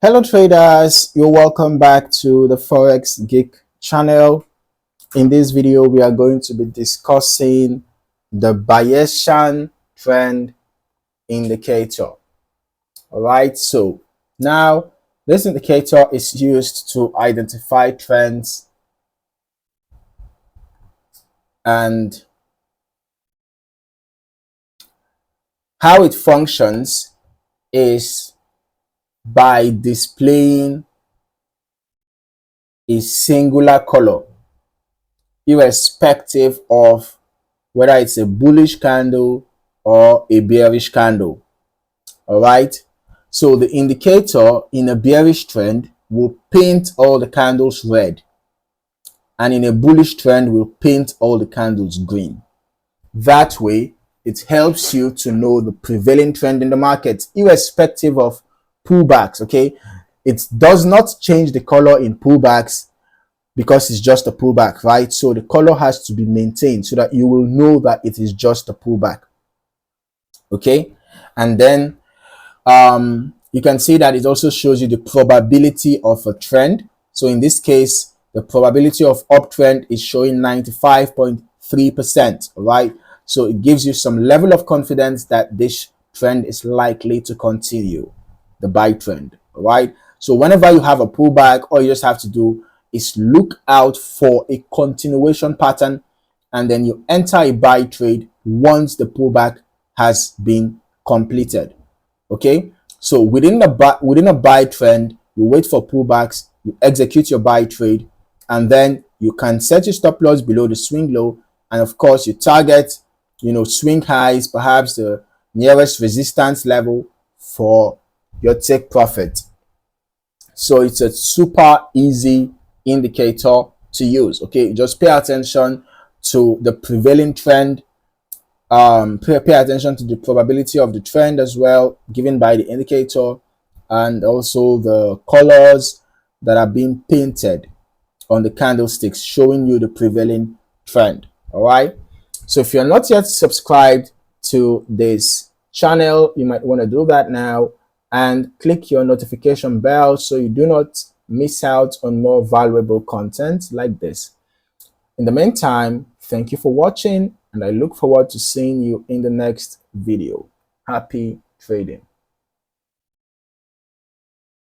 Hello traders, you're welcome back to the Forex Geek channel. In this video, we are going to be discussing the Bayesian Trend Indicator. All right, so now this indicator is used to identify trends and how it functions is by displaying a singular color, irrespective of whether it's a bullish candle or a bearish candle. All right, so the indicator in a bearish trend will paint all the candles red, and in a bullish trend will paint all the candles green. That way it helps you to know the prevailing trend in the market irrespective of pullbacks. Okay, it does not change the color in pullbacks because it's just a pullback, right? So the color has to be maintained so that you will know that it is just a pullback. Okay, and then you can see that it also shows you the probability of a trend. So in this case, the probability of uptrend is showing 95.3%, right? So it gives you some level of confidence that this trend is likely to continue, the buy trend, right? So whenever you have a pullback, all you just have to do is look out for a continuation pattern, and then you enter a buy trade once the pullback has been completed. Okay, so within a buy trend, you wait for pullbacks, you execute your buy trade, and then you can set your stop loss below the swing low, and of course you target swing highs, perhaps the nearest resistance level for your take profit. So it's a super easy indicator to use. Okay, just pay attention to the prevailing trend. Pay attention to the probability of the trend as well, given by the indicator, and also the colors that are being painted on the candlesticks, showing you the prevailing trend. All right, so if you're not yet subscribed to this channel, you might want to do that now and click your notification bell so you do not miss out on more valuable content like this. In the meantime, thank you for watching, and I look forward to seeing you in the next video. Happy trading.